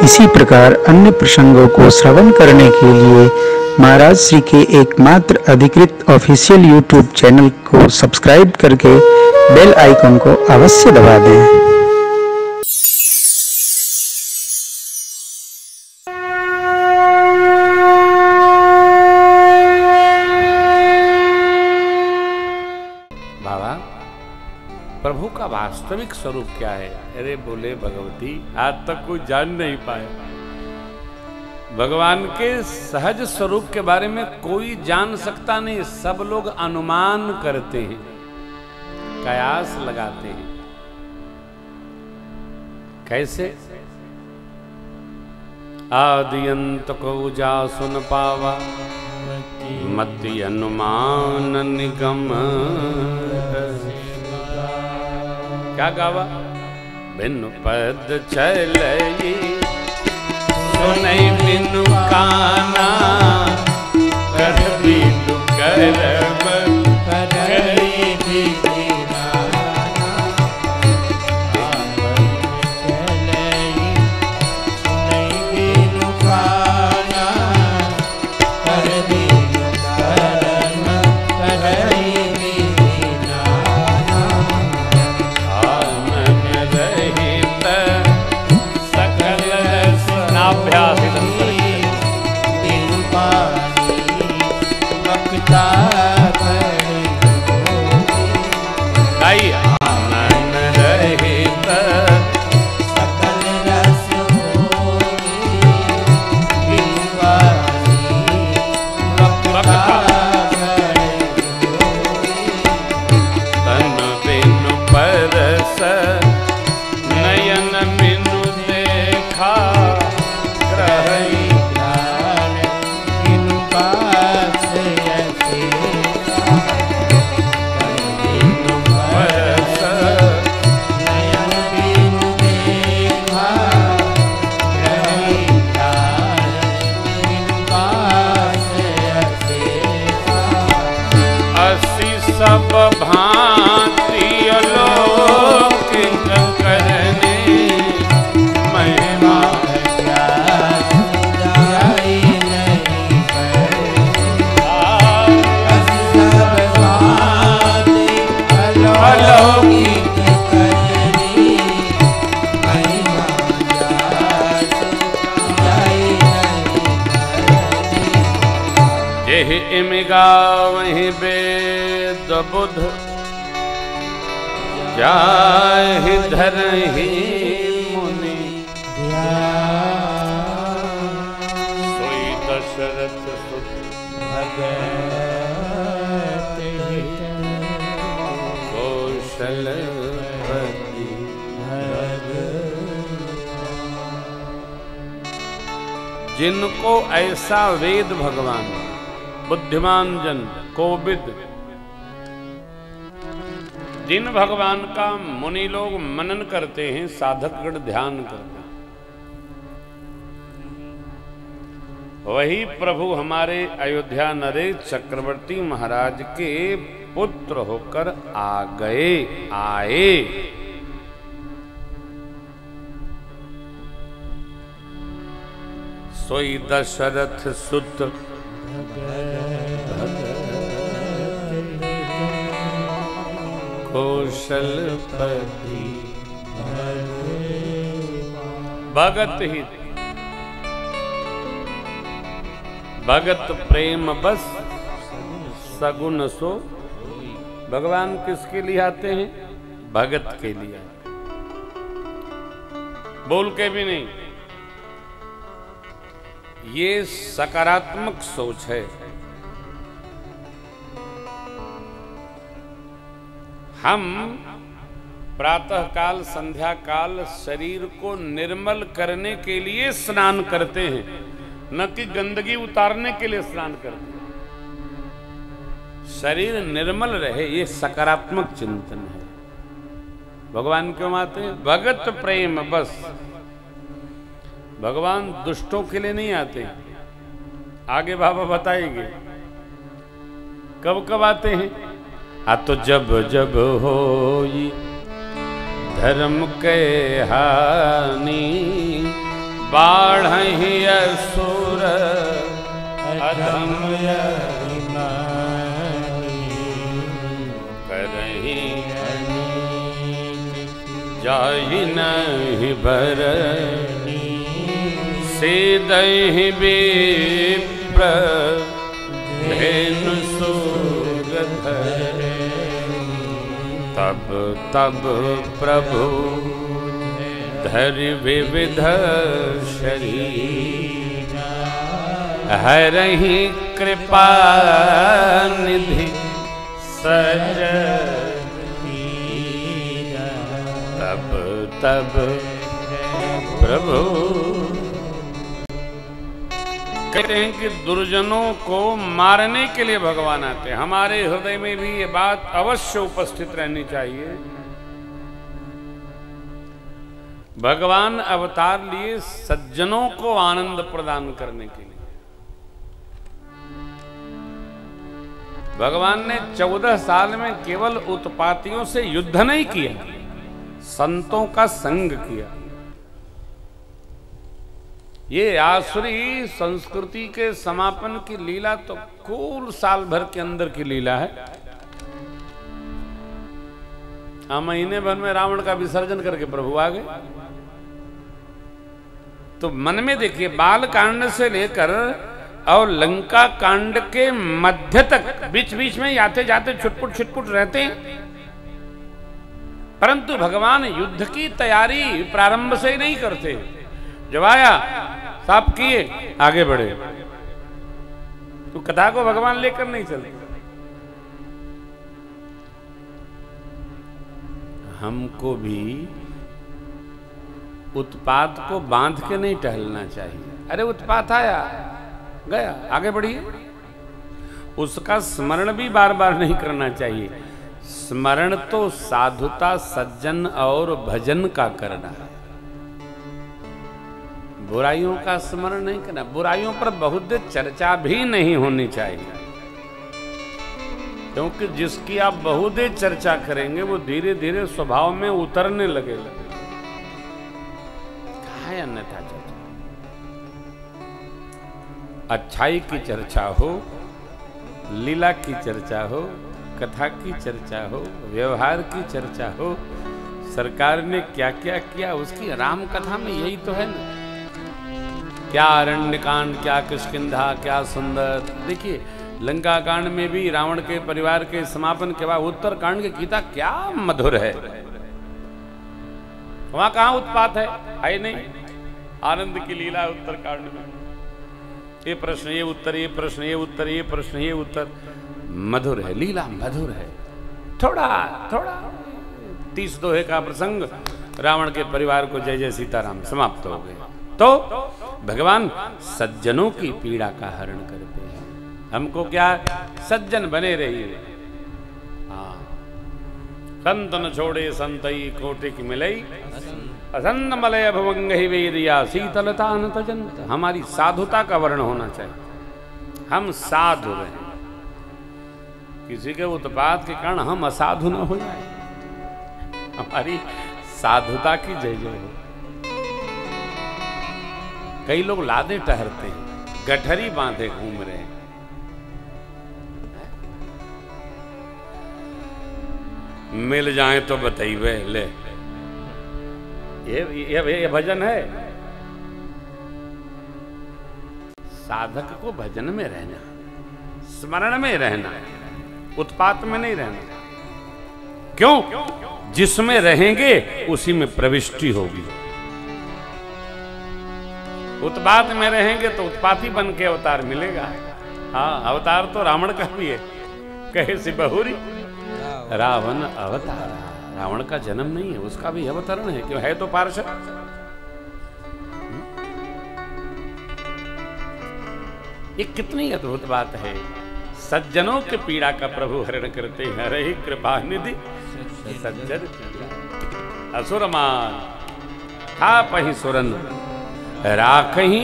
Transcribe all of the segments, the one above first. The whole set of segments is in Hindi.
इसी प्रकार अन्य प्रसंगों को श्रवण करने के लिए महाराज श्री के एकमात्र अधिकृत ऑफिशियल यूट्यूब चैनल को सब्सक्राइब करके बेल आइकन को अवश्य दबा दें। प्रभु का वास्तविक स्वरूप क्या है? अरे बोले भगवती, आज तक कोई जान नहीं पाए। भगवान के सहज स्वरूप के बारे में कोई जान सकता नहीं, सब लोग अनुमान करते हैं, कयास लगाते हैं। कैसे? आदि अंत को जा सुन पावा, मति अनुमान निगम। क्या गावा? बिनु पद चलई सुनई बिनु काना, कर बिनु करब करई बिना। चलई सुनई बिनु काना, कर बिनु करब करई बिना। सब भांति अलौकिक करने, महिमा क्या सुझाई नहीं सब भांति अलौकिक करने, महिमा क्या सुझाई नहीं। जेहि इमिगा वहीं वेद बुध, जाहि धरहि मुनि। सोई दशरथ सुत भगत कौशलपति। जिनको ऐसा वेद भगवान बुद्धिमान जन कोविद, जिन भगवान का मुनि लोग मनन करते हैं, साधकगण ध्यान करते हैं, वही प्रभु हमारे अयोध्या नरेश चक्रवर्ती महाराज के पुत्र होकर आए। सोई दशरथ सुत कौशलपति। भगत ही भगत प्रेम बस सगुन सो। भगवान किसके लिए आते हैं? भगत के लिए आते, बोल के भी नहीं। ये सकारात्मक सोच है। हम प्रातः काल संध्या काल शरीर को निर्मल करने के लिए स्नान करते हैं, न कि गंदगी उतारने के लिए स्नान करते हैं। शरीर निर्मल रहे, ये सकारात्मक चिंतन है। भगवान क्यों आते हैं? भगत प्रेम बस। भगवान दुष्टों के लिए नहीं आते। आगे बाबा बताएंगे कब कब आते हैं। तो जब जब होई धर्म के हानि, बाढ़हि असुर अधम करहि जाहि नहीं भर से दहि विप्र धेनु सुगध तब तब प्रभु धरि विविध शरीर हरहि कृपा निधि सज तब तब प्रभु। कहते हैं कि दुर्जनों को मारने के लिए भगवान आते हैं। हमारे हृदय में भी ये बात अवश्य उपस्थित रहनी चाहिए। भगवान अवतार लिए सज्जनों को आनंद प्रदान करने के लिए। भगवान ने 14 साल में केवल उत्पातियों से युद्ध नहीं किया, संतों का संग किया। ये आसुरी संस्कृति के समापन की लीला तो कुल साल भर के अंदर की लीला है। महीने भर में रावण का विसर्जन करके प्रभु आ गए। तो मन में देखिए, बाल कांड से लेकर और लंका कांड के मध्य तक बीच बीच में आते जाते छुटपुट छुटपुट रहते हैं, परंतु भगवान युद्ध की तैयारी प्रारंभ से ही नहीं करते। जब आया साफ किए, आगे बढ़े। तो कथा को भगवान लेकर नहीं चलते। हमको भी उत्पात को बांध के नहीं टहलना चाहिए। अरे उत्पात आया गया, आगे बढ़िए। उसका स्मरण भी बार बार नहीं करना चाहिए। स्मरण तो साधुता, सज्जन और भजन का करना है। बुराइयों का स्मरण नहीं करना। बुराइयों पर बहुत चर्चा भी नहीं होनी चाहिए, क्योंकि जिसकी आप बहुत चर्चा करेंगे वो धीरे धीरे स्वभाव में उतरने लगेगा। कहाँ अन्यथा चर्चा? अच्छाई की चर्चा हो, लीला की चर्चा हो, कथा की चर्चा हो, व्यवहार की चर्चा हो, सरकार ने क्या क्या किया उसकी राम कथा में यही तो है ना। क्या अरण्यकांड, क्या किष्किंधा, क्या सुंदर। देखिए लंका कांड में भी रावण के परिवार के समापन के बाद उत्तर कांड की गीता क्या मधुर है। वहां कहां उत्पात है नहीं। आनंद की लीला उत्तर कांड में। ये प्रश्न, ये उत्तर, ये प्रश्न, ये उत्तर, ये प्रश्न, ये उत्तर। मधुर है, लीला मधुर है। थोड़ा थोड़ा 30 दोहे का प्रसंग, रावण के परिवार को जय जय सीताराम समाप्त हो गए। तो भगवान सज्जनों की पीड़ा का हरण करते हैं। हमको क्या, सज्जन बने रहिए। हाँ, संत न छोड़े संतई कोटिक मिलई, असंत मलय भवंग ही वेदिया शीतलता न तजंत। हमारी साधुता का वर्ण होना चाहिए। हम साधु रहे, किसी के उत्पात के कारण हम असाधु न हो जाए। हमारी साधुता की जय जय हो। कई लोग लादे टहरते हैं, गठरी बांधे घूम रहे हैं। मिल जाए तो बताइए ले। ये भजन है। साधक को भजन में रहना, स्मरण में रहना, उत्पात में नहीं रहना। क्यों? जिसमें रहेंगे उसी में प्रविष्टि होगी। उत्पात में रहेंगे तो उत्पाती बन के अवतार मिलेगा। हाँ, अवतार तो रावण का भी है। कहे सी बहुरी रावण अवतार। रावण का जन्म नहीं है, उसका भी अवतरण है। क्यों? है तो पार्षद। ये कितनी अद्भुत बात है। सज्जनों के पीड़ा का प्रभु हरण करते हैं। हरे कृपा निधि सज्जन असुरमान थापहि सुरन राखहि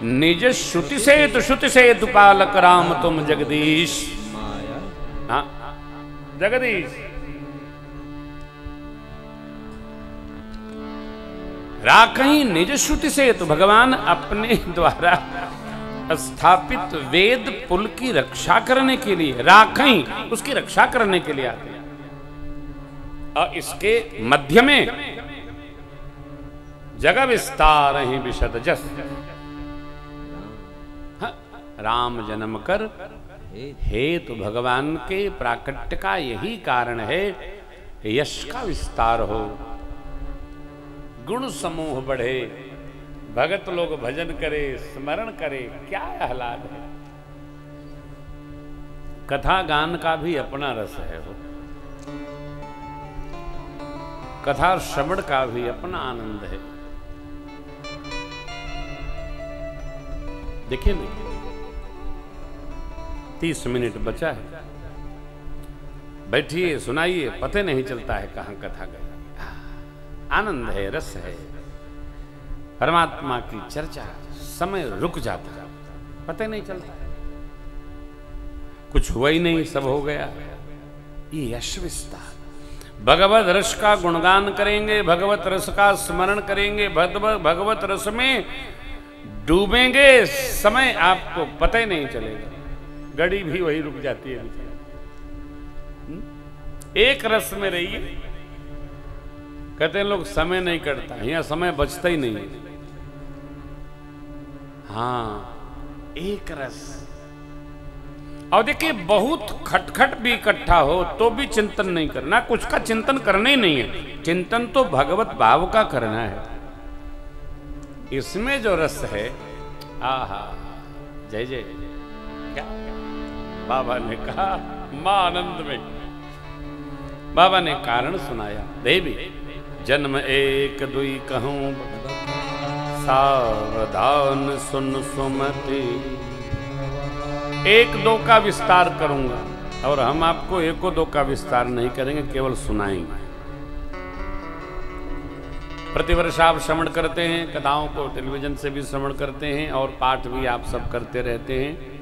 निज श्रुति से पालक राम तुम जगदीश। हाँ, जगदीश राखहीं निज श्रुति से, तो भगवान अपने द्वारा स्थापित वेद पुल की रक्षा करने के लिए, राखहीं उसकी रक्षा करने के लिए आते हैं। और इसके मध्य में जग विस्तार ही विशद जस, राम जन्म कर हेतु, भगवान के प्राकट्य का यही कारण है, यश का विस्तार हो, गुण समूह बढ़े, भगत लोग भजन करे, स्मरण करे, क्या आह्लाद है। कथा गान का भी अपना रस है हो, कथा श्रवण का भी अपना आनंद है। देखिए ना, 30 मिनट बचा है, बैठिए सुनाइए, पता नहीं चलता है कहां कथा गई। आनंद है, रस है, परमात्मा की चर्चा, समय रुक जाता है, पता नहीं चलता है, कुछ हुआ ही नहीं, सब हो गया। ये यश विस्तार, भगवत रस का गुणगान करेंगे, भगवत रस का स्मरण करेंगे, भगवत रस में डूबेंगे, समय आपको पता ही नहीं चलेगा, घड़ी भी वही रुक जाती है। एक रस में रहिए, कहते हैं लोग समय नहीं कटता, यहां समय बचता ही नहीं है। हाँ, एक रस। और देखिए, बहुत खटखट भी इकट्ठा हो तो भी चिंतन नहीं करना, कुछ का चिंतन करना ही नहीं है, चिंतन तो भगवत भाव का करना है। इसमें जो रस है, आहा, जय जय, क्या बाबा ने कहा, मां आनंद में बाबा ने कारण सुनाया। देवी जन्म एक दुई कहूं, सावधान सुन सुमति, एक दो का विस्तार करूंगा, और हम आपको एको दो का विस्तार नहीं करेंगे, केवल सुनाएंगे। प्रतिवर्ष आप श्रवण करते हैं, कथाओं को टेलीविजन से भी श्रवण करते हैं, और पाठ भी आप सब करते रहते हैं।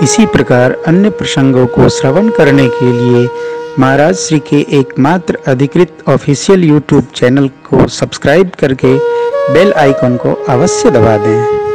इसी प्रकार अन्य प्रसंगों को श्रवण करने के लिए महाराज श्री के एकमात्र अधिकृत ऑफिशियल YouTube चैनल को सब्सक्राइब करके बेल आइकन को अवश्य दबा दें।